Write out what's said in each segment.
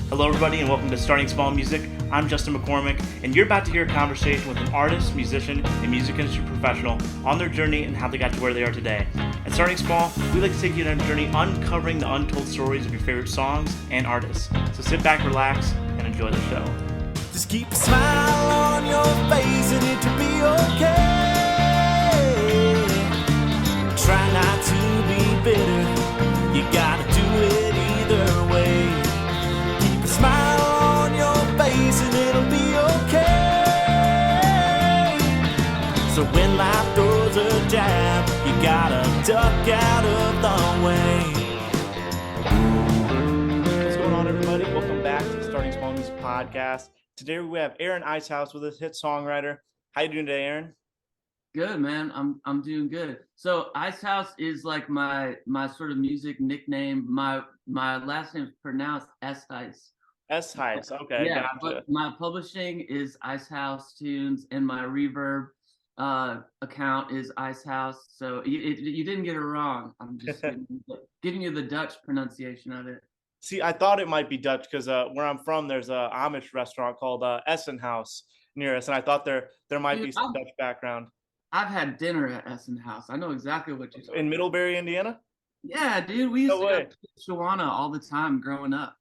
Hello, everybody, and welcome to Starting Small Music. I'm Justin McCormick, and you're about to hear a conversation with an artist, musician, and music industry professional on their journey and how they got to where they are today. At Starting Small, we like to take you on a journey uncovering the untold stories of your favorite songs and artists. So sit back, relax, and enjoy the show. Just keep a smile on your face and it'll be okay. Try not to be bitter, you gotta do it either way. Keep a smile on your face and it'll be okay. So when life throws a jab, you gotta duck out of the way. What's going on, everybody? Welcome back to the Starting Small Music Podcast. Today we have Aaron Eshuis with us, hit songwriter. How you doing today, Aaron? Good, man. I'm doing good. So Icehouse is like my sort of music nickname. My last name is pronounced Eshuis. Eshuis. Okay, Yeah, gotcha. but my publishing is Icehouse Tunes, and my Reverb account is Icehouse. So you didn't get it wrong. I'm just giving you the Dutch pronunciation of it. See, I thought it might be Dutch because where I'm from, there's a Amish restaurant called Essenhouse near us, and I thought there might be some Dutch background. I've had dinner at Essen House. I know exactly what you're talking In Middlebury, Indiana? Yeah, dude. We used No to go way. to Shawana all the time growing up.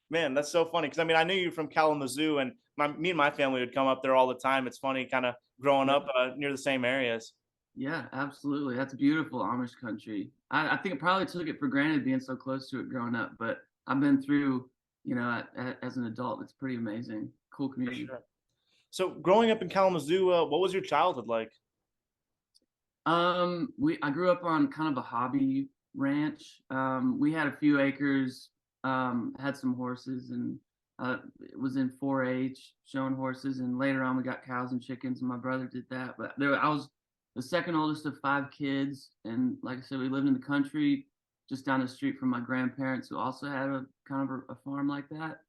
Man, that's so funny because I knew you from Kalamazoo, and me and my family would come up there all the time. It's funny kind of growing up near the same areas. Yeah, absolutely. That's beautiful Amish country. I think I probably took it for granted being so close to it growing up, but I've been through, as an adult, it's pretty amazing. Cool For community. sure. So growing up in Kalamazoo, what was your childhood like? I grew up on kind of a hobby ranch. We had a few acres, had some horses, and it was in 4-H showing horses. And later on, we got cows and chickens, and my brother did that. But I was the second oldest of 5 kids, and like I said, we lived in the country, just down the street from my grandparents, who also had a kind of a farm like that.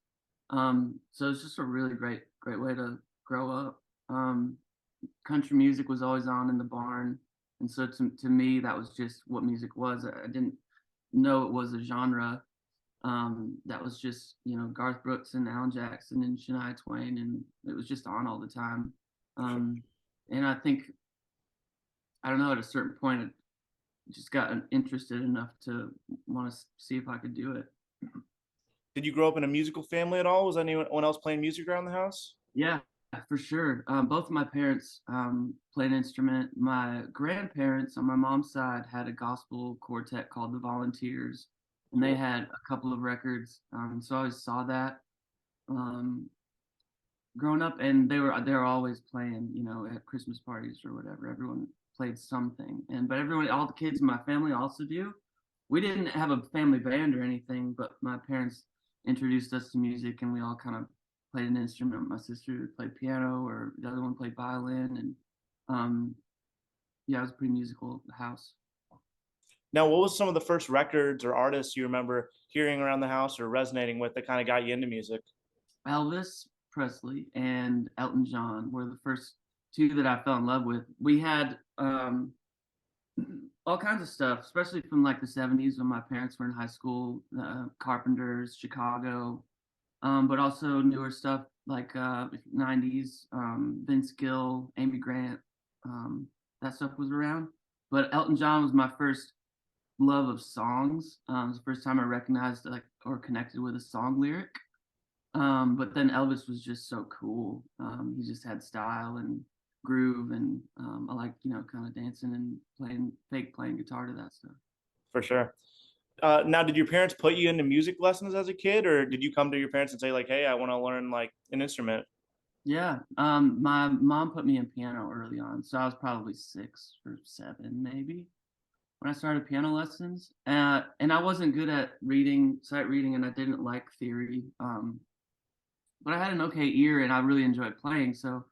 So it's just a really great way to grow up. Country music was always on in the barn. And so to me, that was just what music was. I didn't know it was a genre. That was just, Garth Brooks and Alan Jackson and Shania Twain, and it was just on all the time. And I think, I don't know, at a certain point, I just got interested enough to want to see if I could do it. Did you grow up in a musical family at all? Was anyone else playing music around the house? Yeah, for sure. Both of my parents played an instrument. My grandparents on my mom's side had a gospel quartet called the Volunteers, and they had a couple of records. So I always saw that growing up, and they were always playing, at Christmas parties or whatever. Everyone played something, but all the kids in my family also do. We didn't have a family band or anything, but my parents introduced us to music, and we all kind of played an instrument. My sister played piano, or the other one played violin, and it was a pretty musical house. Now, what was some of the first records or artists you remember hearing around the house or resonating with that kind of got you into music? Elvis Presley and Elton John were the first 2 that I fell in love with. We had all kinds of stuff, especially from like the 70s when my parents were in high school, Carpenters, Chicago, but also newer stuff like 90s, Vince Gill, Amy Grant, that stuff was around. But Elton John was my first love of songs. It was the first time I recognized or connected with a song lyric. But then Elvis was just so cool. He just had style and groove, and I like kind of dancing and playing guitar to that stuff. For sure. Now, did your parents put you into music lessons as a kid, or did you come to your parents and say like, "Hey, I want to learn like an instrument"? Yeah, my mom put me in piano early on, so I was probably 6 or 7 maybe when I started piano lessons. And I wasn't good at sight reading, and I didn't like theory. But I had an okay ear, and I really enjoyed playing, so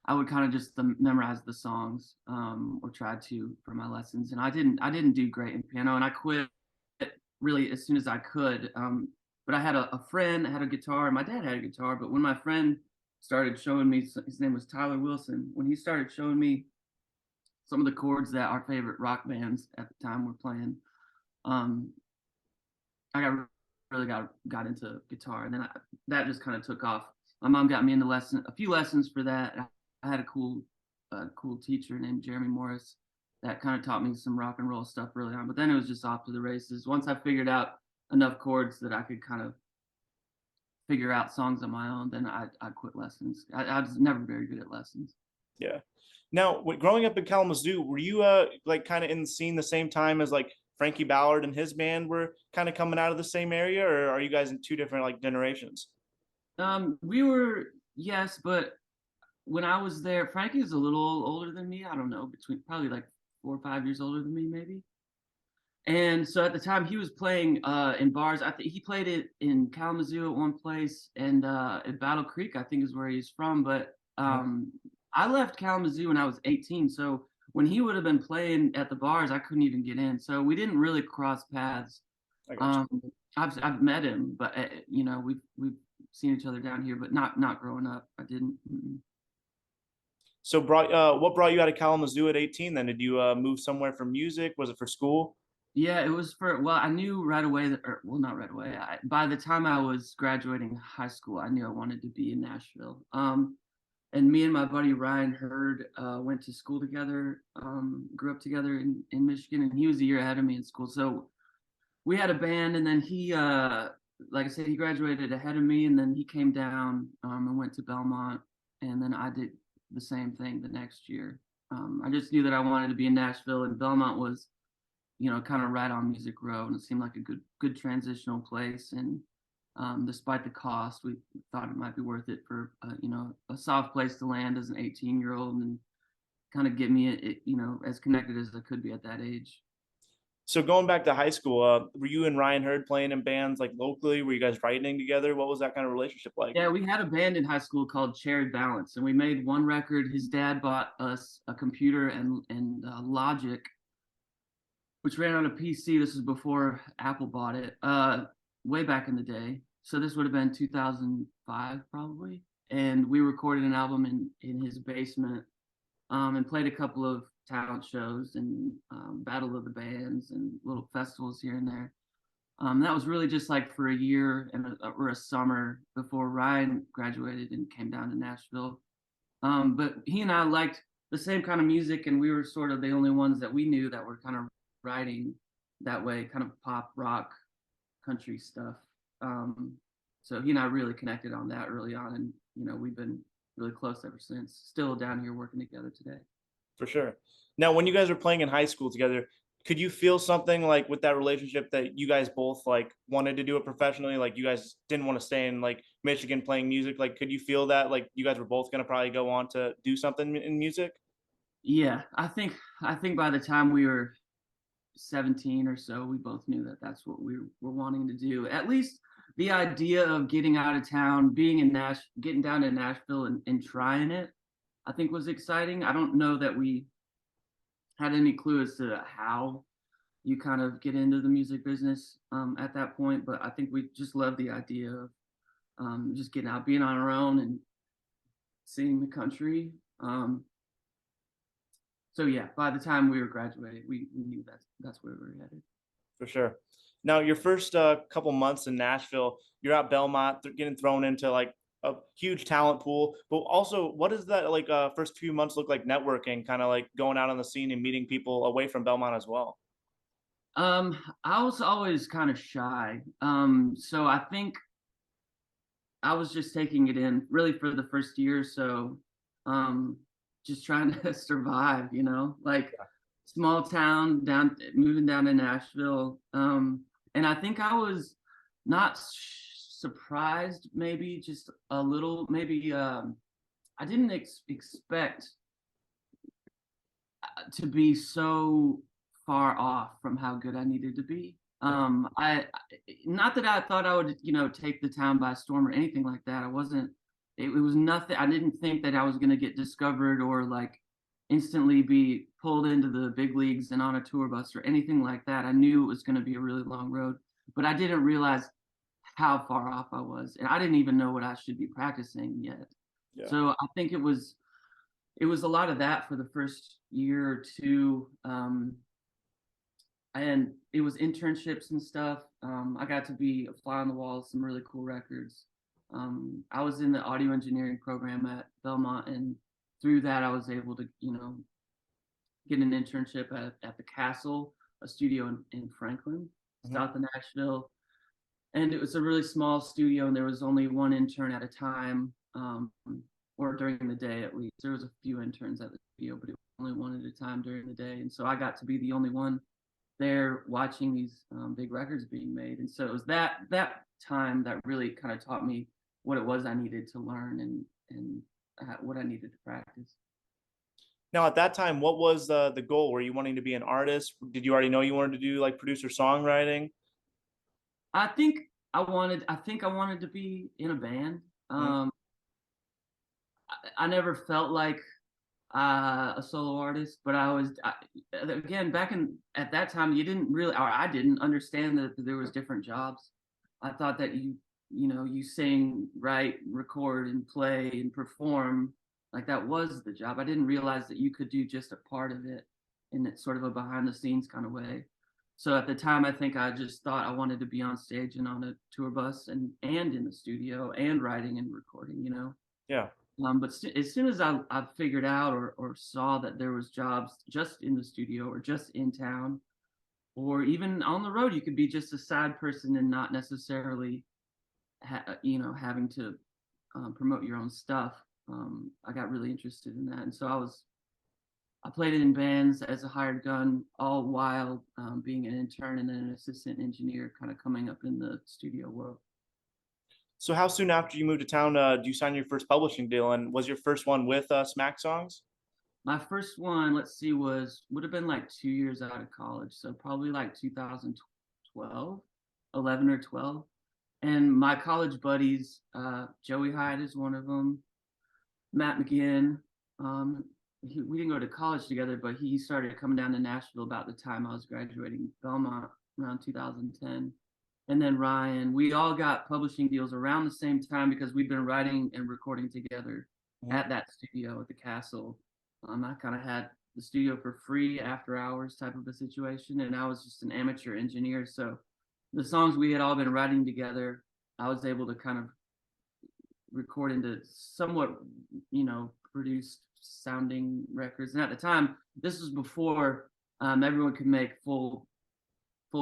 I would kind of just memorize the songs, or try to for my lessons. And I didn't do great in piano, and I quit really as soon as I could. But I had a friend that had a guitar, and my dad had a guitar. But when my friend started showing me, his name was Tyler Wilson, when he started showing me some of the chords that our favorite rock bands at the time were playing, I got really got into guitar, and then that just kind of took off. My mom got me into a few lessons for that. I had a cool teacher named Jeremy Morris that kind of taught me some rock and roll stuff early on. But then it was just off to the races. Once I figured out enough chords that I could kind of figure out songs on my own, then I quit lessons. I was never very good at lessons. Yeah. Now, growing up in Kalamazoo, were you like kind of in the scene the same time as like Frankie Ballard and his band were kind of coming out of the same area, or are you guys in two different like generations? We were, yes, but when I was there, Frankie was a little older than me. I don't know, between probably like 4 or 5 years older than me, maybe. And so at the time he was playing in bars. I think he played it in Kalamazoo at one place, and at Battle Creek, I think is where he's from. But I left Kalamazoo when I was 18, so when he would have been playing at the bars, I couldn't even get in. So we didn't really cross paths. I got you. I've met him, but you know, we've seen each other down here, but not growing up. I didn't. Mm-mm. So what brought you out of Kalamazoo at 18 then? Did you move somewhere for music? Was it for school? Yeah, it was well, I knew right away that, or well, not right away. By the time I was graduating high school, I knew I wanted to be in Nashville. And me and my buddy Ryan Hurd went to school together, grew up together in Michigan, and he was a year ahead of me in school. So we had a band, and then he, like I said, he graduated ahead of me, and then he came down and went to Belmont, and then I did the same thing the next year. I just knew that I wanted to be in Nashville, and Belmont was, you know, kind of right on Music Row, and it seemed like a good transitional place. And despite the cost, we thought it might be worth it for you know, a soft place to land as an 18-year-old and kind of get me, you know, as connected as I could be at that age. So going back to high school, were you and Ryan Hurd playing in bands like locally? Were you guys writing together? What was that kind of relationship like? Yeah, we had a band in high school called Cherry Balance, and we made one record. His dad bought us a computer and Logic, which ran on a PC. This was before Apple bought it, way back in the day. So this would have been 2005 probably. And we recorded an album in his basement, and played a couple of talent shows and Battle of the Bands and little festivals here and there. That was really just like for a year or a summer before Ryan graduated and came down to Nashville. But he and I liked the same kind of music, and we were sort of the only ones that we knew that were kind of writing that way, kind of pop, rock, country stuff. So he and I really connected on that early on, and you know, we've been really close ever since. Still down here working together today. For sure. Now, when you guys were playing in high school together, could you feel something like with that relationship that you guys both like wanted to do it professionally? Like you guys didn't want to stay in like Michigan playing music. Like, could you feel that like you guys were both going to probably go on to do something in music? Yeah, I think by the time we were 17 or so, we both knew that that's what we were wanting to do. At least the idea of getting out of town, being in getting down to Nashville and trying it, I think was exciting. I don't know that we had any clue as to how you kind of get into the music business at that point, but I think we just loved the idea of just getting out, being on our own and seeing the country. So yeah, by the time we were graduating, we knew that's where we were headed. For sure. Now, your first couple months in Nashville, you're at Belmont, getting thrown into like a huge talent pool. But also, what does that like first few months look like networking, kind of like going out on the scene and meeting people away from Belmont as well? I was always kind of shy. So I think I was just taking it in really for the first year or so. Just trying to survive, you know, like small town moving down to Nashville. And I think I was not surprised, maybe just a little, maybe I didn't expect to be so far off from how good I needed to be. I not that I thought I would, you know, take the town by storm or anything like that. I wasn't. It was nothing. I didn't think that I was going to get discovered or like instantly be pulled into the big leagues and on a tour bus or anything like that. I knew it was going to be a really long road, but I didn't realize how far off I was, and I didn't even know what I should be practicing yet. Yeah. So I think it was a lot of that for the first year or two. and it was internships and stuff. I got to be a fly on the wall of some really cool records. I was in the audio engineering program at Belmont, and through that, I was able to, get an internship at the Castle, a studio in Franklin, south of Nashville. And it was a really small studio, and there was only one intern at a time, or during the day at least. There was a few interns at the studio, but it was only one at a time during the day. And so I got to be the only one there watching these big records being made. And so it was that time that really kind of taught me what it was I needed to learn and what I needed to practice. Now, at that time, what was the goal? Were you wanting to be an artist? Did you already know you wanted to do like producer songwriting? I think I wanted to be in a band. I never felt like a solo artist, but again, at that time, you didn't really, or I didn't understand that there was different jobs. I thought that you sing, write, record, and play and perform, like that was the job. I didn't realize that you could do just a part of it in that sort of a behind the scenes kind of way. So at the time, I think I just thought I wanted to be on stage and on a tour bus and in the studio and writing and recording, Yeah. But as soon as I figured out or saw that there was jobs just in the studio or just in town or even on the road, you could be just a side person and not necessarily, having to promote your own stuff. I got really interested in that, and so I played in bands as a hired gun, all while being an intern and then an assistant engineer, kind of coming up in the studio world. So how soon after you moved to town do you sign your first publishing deal? And was your first one with Smack Songs? My first one, let's see, would have been like 2 years out of college, so probably like 2012, 11 or 12. And my college buddies, Joey Hyde is one of them, Matt McGinn. We didn't go to college together, but he started coming down to Nashville about the time I was graduating Belmont around 2010. And then Ryan, we all got publishing deals around the same time because we'd been writing and recording together at that studio at the Castle. I kind of had the studio for free after hours type of a situation, and I was just an amateur engineer. So the songs we had all been writing together, I was able to kind of record into somewhat, produced sounding records. And at the time, this was before everyone could make full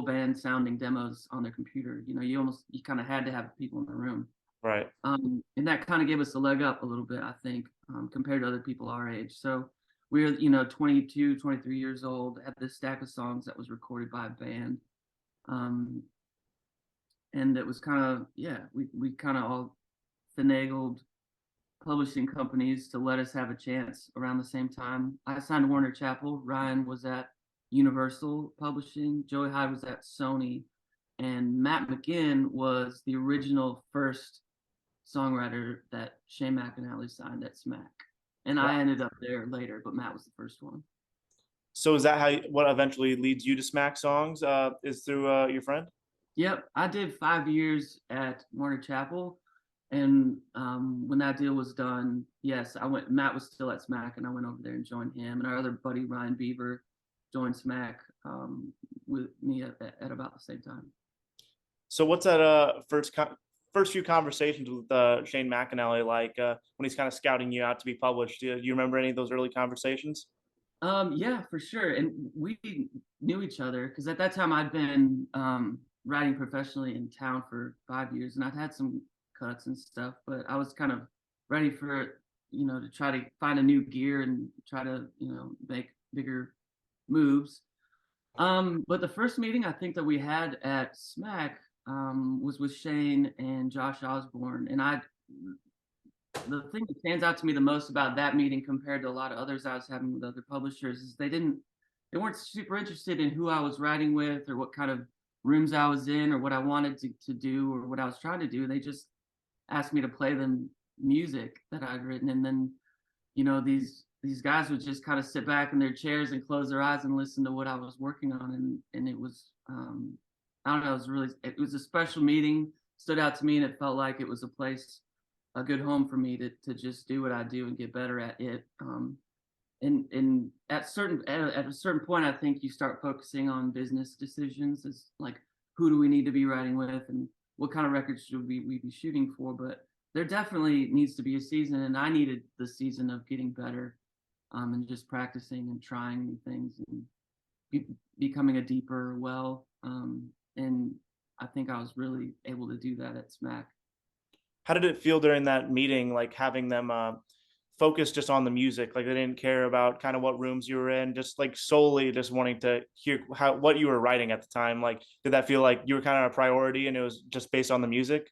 band sounding demos on their computer. You kind of had to have people in the room. Right. And that kind of gave us a leg up a little bit, I think, compared to other people our age. So we were, 22, 23 years old, had this stack of songs that was recorded by a band. And it was kind of, we kind of all finagled publishing companies to let us have a chance around the same time. I signed Warner Chappell. Ryan was at Universal Publishing. Joey Hyde was at Sony. And Matt McGinn was the original first songwriter that Shane McAnally signed at Smack. And I ended up there later, but Matt was the first one. So is that what eventually leads you to Smack Songs is through your friend? Yep. I did 5 years at Warner Chappell. And when that deal was done, yes, Matt was still at Smack, and I went over there and joined him. And our other buddy, Ryan Beaver, joined Smack with me at about the same time. So what's that first few conversations with Shane McAnally like when he's kind of scouting you out to be published? Do you remember any of those early conversations? Yeah, for sure. And we knew each other because at that time I'd been writing professionally in town for 5 years, and I'd had some cuts and stuff, but I was kind of ready for to try to find a new gear and try to make bigger moves. But the first meeting I think that we had at Smack was with Shane and Josh Osborne, and the thing that stands out to me the most about that meeting compared to a lot of others I was having with other publishers is they weren't super interested in who I was writing with or what kind of rooms I was in or what I wanted to do or what I was trying to do. They just asked me to play them music that I'd written, and then these guys would just kind of sit back in their chairs and close their eyes and listen to what I was working on, and it was I don't know, it was a special meeting, stood out to me, and it felt like it was a good home for me to just do what I do and get better at it. and at a certain point, I think you start focusing on business decisions, as like who do we need to be writing with and what kind of records should we be shooting for. But there definitely needs to be a season, and I needed the season of getting better, and just practicing and trying new things and becoming a deeper well. And I think I was really able to do that at Smack. How did it feel during that meeting, like having them focus just on the music? Like they didn't care about kind of what rooms you were in, just like solely just wanting to hear what you were writing at the time. Like, did that feel like you were kind of a priority and it was just based on the music?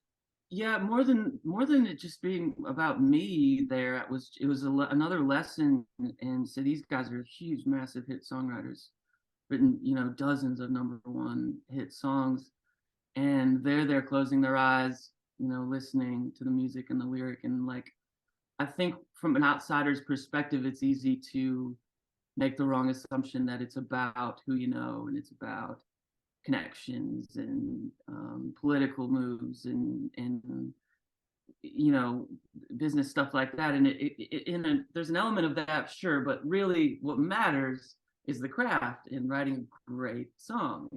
Yeah, more than it just being about me. There, it was another lesson. And so these guys are huge, massive hit songwriters, written dozens of number one hit songs, and they're there closing their eyes, listening to the music and the lyric. And like, I think from an outsider's perspective, it's easy to make the wrong assumption that it's about who you know and it's about connections and political moves and business stuff like that. And there's an element of that, sure, but really what matters is the craft in writing a great song.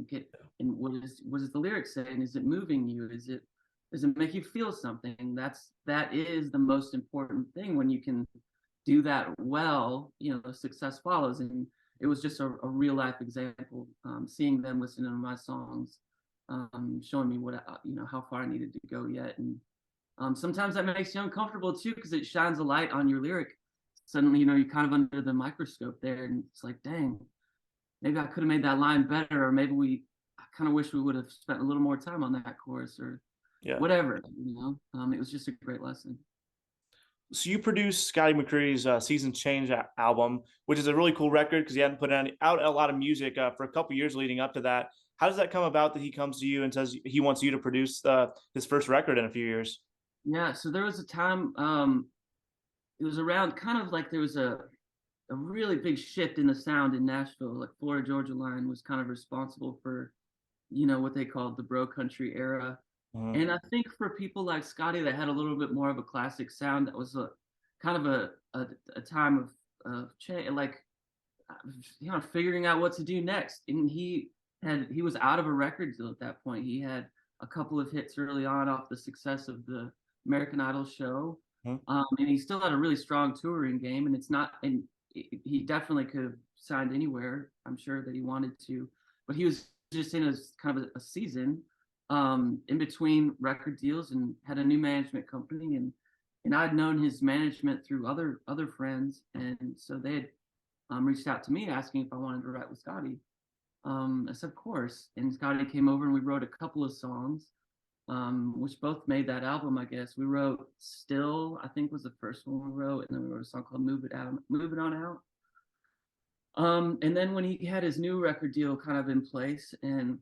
And what does the lyrics say, and is it moving you? Does it make you feel something? That is the most important thing. When you can do that well, success follows. And it was just a real life example, seeing them listening to my songs, showing me how far I needed to go yet. And sometimes that makes you uncomfortable too, because it shines a light on your lyric. Suddenly, you're kind of under the microscope there, and it's like, dang, maybe I could have made that line better, or maybe I kind of wish we would have spent a little more time on that chorus, or Yeah. whatever. It was just a great lesson. So you produced Scotty McCreery's Seasons Change album, which is a really cool record because he hadn't put out a lot of music for a couple years leading up to that. How does that come about that he comes to you and says he wants you to produce his first record in a few years? Yeah, so there was a time, it was around kind of like there was a really big shift in the sound in Nashville. Like Florida Georgia Line was kind of responsible for, what they called the bro country era. Mhm. And I think for people like Scotty that had a little bit more of a classic sound, that was a kind of a time of change, like figuring out what to do next. And he was out of a record deal at that point. He had a couple of hits early on off the success of the American Idol show, Mhm. and he still had a really strong touring game. And he definitely could have signed anywhere. I'm sure that he wanted to, but he was just in a kind of a season in between record deals, and had a new management company. And I'd known his management through other friends, and so they had reached out to me asking if I wanted to write with Scotty. I said, of course. And Scotty came over and we wrote a couple of songs, which both made that album, I guess. We wrote Still, I think was the first one we wrote, and then we wrote a song called Move It On Out. And then when he had his new record deal kind of in place, and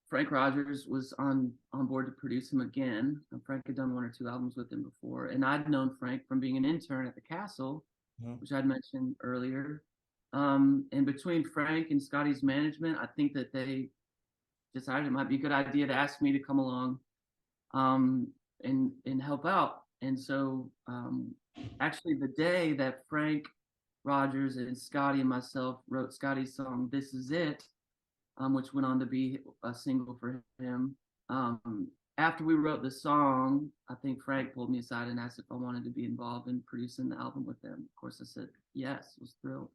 Frank Rogers was on board to produce him again. Frank had done one or two albums with him before, and I'd known Frank from being an intern at the Castle, Mhm. which I'd mentioned earlier. And between Frank and Scotty's management, I think that they decided it might be a good idea to ask me to come along, and help out. And so, actually, the day that Frank Rogers and Scotty and myself wrote Scotty's song "This Is It," which went on to be a single for him. After we wrote the song, I think Frank pulled me aside and asked if I wanted to be involved in producing the album with them. Of course, I said yes. Was thrilled.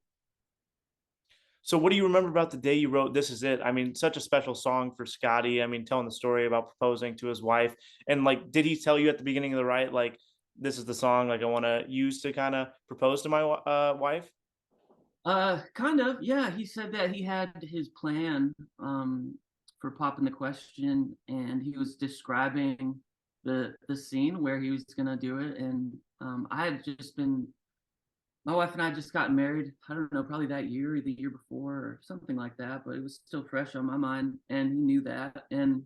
So what do you remember about the day you wrote This Is It? I mean, such a special song for Scotty. I mean, telling the story about proposing to his wife. And like, did he tell you at the beginning of the write, like, this is the song like I want to use to kind of propose to my wife? Kind of, yeah. He said that he had his plan for popping the question, and he was describing the scene where he was gonna do it. And I had just been my wife and I just got married. I don't know, probably that year or the year before or something like that, but it was still fresh on my mind, and he knew that. And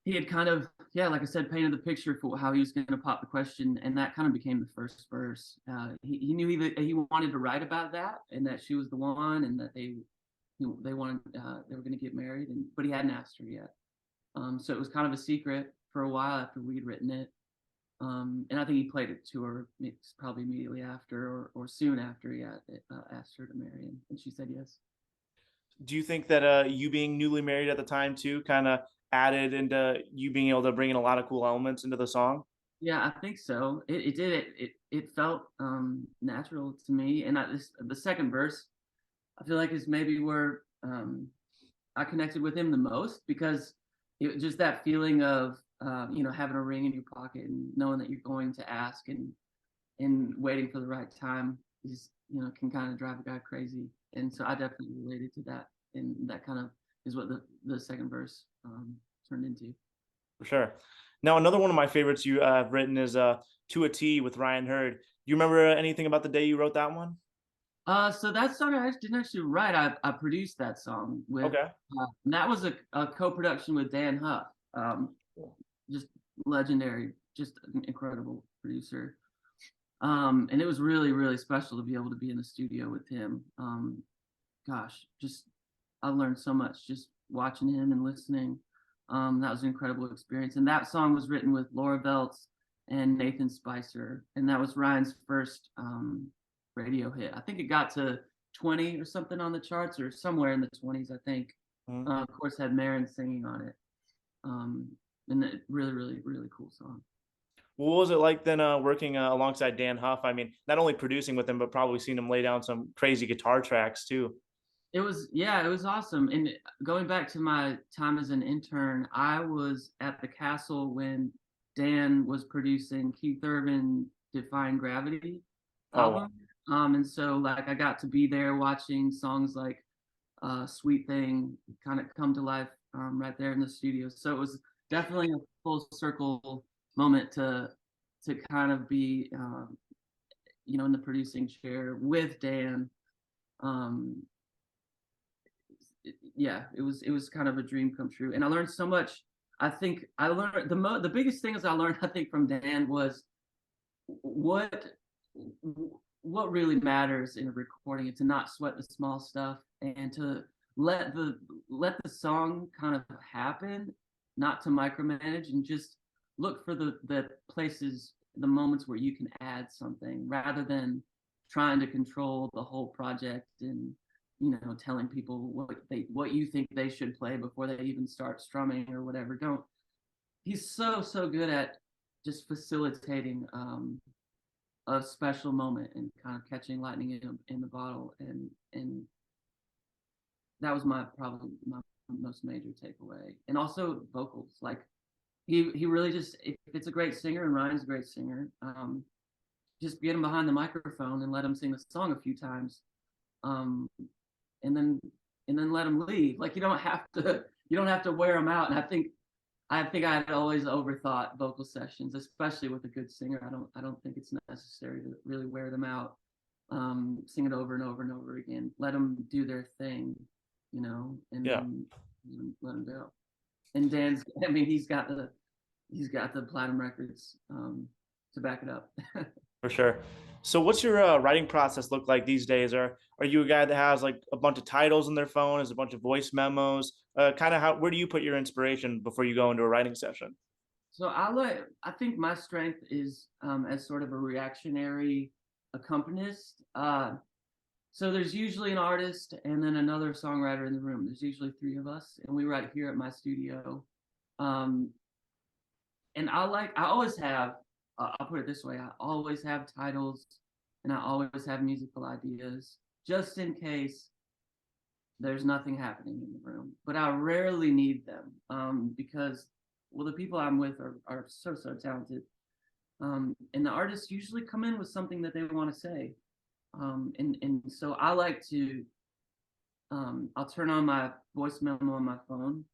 he had kind of, yeah, like I said, painted the picture for how he was going to pop the question, and that kind of became the first verse. He knew he wanted to write about that, and that she was the one, and that they wanted they were going to get married, but he hadn't asked her yet. So it was kind of a secret for a while after we'd written it. And I think he played it to her probably immediately after or soon after he asked her to marry him, and she said yes. Do you think that you being newly married at the time too kind of added into you being able to bring in a lot of cool elements into the song? Yeah, I think so. It did it felt natural to me, and the second verse I feel like is maybe where I connected with him the most because it just that feeling of having a ring in your pocket and knowing that you're going to ask and waiting for the right time is can kind of drive a guy crazy. And so I definitely related to that, and that kind of is what the second verse turned into. For sure. Now, another one of my favorites you have written is "To a T" with Ryan Hurd. Do you remember anything about the day you wrote that one? So that song I didn't actually write. I produced that song with. Okay. And that was a co-production with Dan Huff. Just legendary, just an incredible producer. And it was really, really special to be able to be in the studio with him. Gosh, just I learned so much just watching him and listening. That was an incredible experience. And that song was written with Laura Veltz and Nathan Spicer, and that was Ryan's first radio hit. I think it got to 20 or something on the charts, or somewhere in the 20s, I think. Mhm. Of course, had Marin singing on it. And it really, really, really cool song. What was it like then working alongside Dan Huff? I mean, not only producing with him, but probably seeing him lay down some crazy guitar tracks too. It was awesome. And going back to my time as an intern, I was at the castle when Dan was producing Keith Urban Defying Gravity Oh, wow. album. And so like I got to be there watching songs like Sweet Thing kind of come to life right there in the studio. So it was definitely a full circle moment to kind of be in the producing chair with Dan. Um, yeah, it was kind of a dream come true, and I learned so much. I think I learned the biggest thing is I learned I think from Dan was what what really matters in a recording and to not sweat the small stuff and to let the song kind of happen, not to micromanage, and just look for the places, the moments where you can add something rather than trying to control the whole project and telling people what you think they should play before they even start strumming or whatever. Don't He's so good at just facilitating a special moment and kind of catching lightning in the bottle, and that was probably my most major takeaway. And also vocals, like he really just, if it's a great singer, and Ryan's a great singer, just get him behind the microphone and let him sing the song a few times, um, and then let him leave. Like you don't have to wear him out. And I think I had always overthought vocal sessions, especially with a good singer. I don't think it's necessary to really wear them out. Sing it over and over and over again. Let them do their thing, and Yeah, then let them go. And Dan's, I mean, he's got the platinum records to back it up. for sure. So, what's your writing process look like these days? Are you a guy that has like a bunch of titles in their phone, is a bunch of voice memos? Kind of where do you put your inspiration before you go into a writing session? So I think my strength is as sort of a reactionary accompanist. So there's usually an artist and then another songwriter in the room. There's usually three of us, and we write here at my studio. Um, and I always have. I'll put it this way: I always have titles, and I always have musical ideas, just in case there's nothing happening in the room. But I rarely need them because, well, the people I'm with are so talented, and the artists usually come in with something that they want to say, and so I like to I'll turn on my voice memo on my phone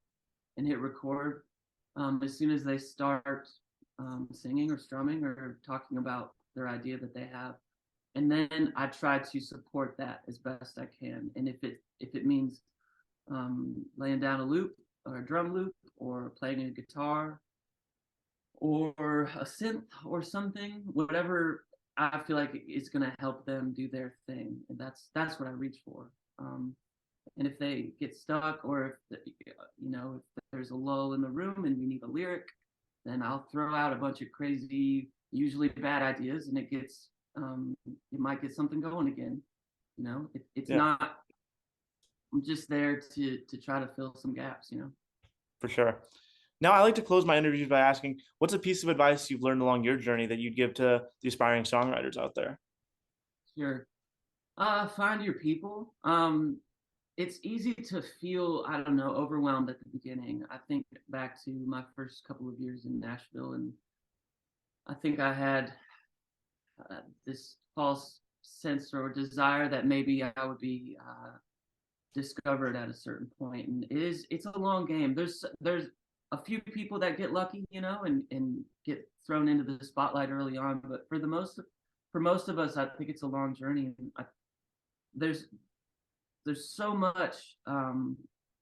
and hit record as soon as they start singing or strumming or talking about their idea that they have, and then I try to support that as best I can. And if it means laying down a loop or a drum loop or playing a guitar or a synth or something, whatever I feel like is going to help them do their thing, and that's what I reach for. And if they get stuck, or if if there's a lull in the room and we need a lyric, then I'll throw out a bunch of crazy, usually bad ideas, and it might get something going again. It's Yeah, not. I'm just there to try to fill some gaps. for sure. Now, I like to close my interviews by asking, what's a piece of advice you've learned along your journey that you'd give to the aspiring songwriters out there? Sure. Find your people. It's easy to feel, I don't know, overwhelmed at the beginning. I think back to my first couple of years in Nashville, and I think I had this false sense or desire that maybe I would be discovered at a certain point. And it's a long game. There's a few people that get lucky, and get thrown into the spotlight early on. But for most of us, I think it's a long journey. And there's so much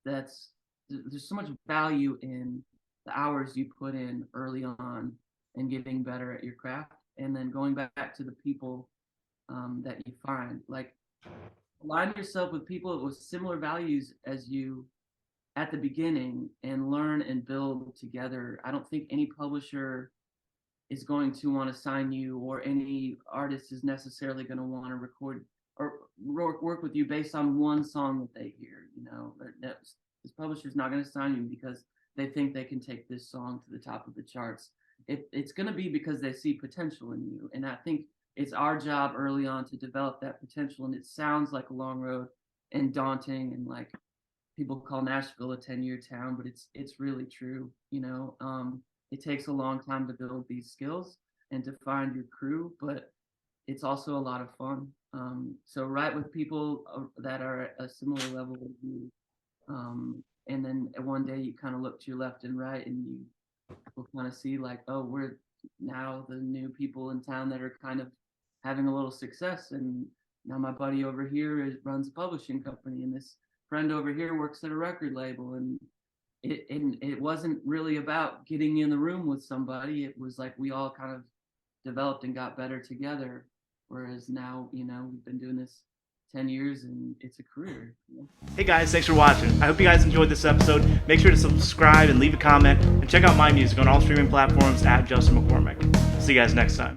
there's so much value in the hours you put in early on and getting better at your craft, and then going back to the people that you find. Like, align yourself with people with similar values as you at the beginning, and learn and build together. I don't think any publisher is going to want to sign you, or any artist is necessarily going to want to record or work with you based on one song that they hear. This publisher's not going to sign you because they think they can take this song to the top of the charts. It's going to be because they see potential in you. And I think it's our job early on to develop that potential. And it sounds like a long road and daunting, and like people call Nashville a 10-year town, but it's really true. It takes a long time to build these skills and to find your crew, but it's also a lot of fun. So write with people that are at a similar level as you. And then one day you kind of look to your left and right, and you will kind of see like, oh, we're now the new people in town that are kind of having a little success. And now my buddy over here runs a publishing company, and this friend over here works at a record label. And it wasn't really about getting in the room with somebody. It was like we all kind of developed and got better together. Whereas now, we've been doing this 10 years and it's a career. Hey guys, thanks for watching. I hope you guys enjoyed this episode. Make sure to subscribe and leave a comment, and check out my music on all streaming platforms at Justin McCormick. See you guys next time.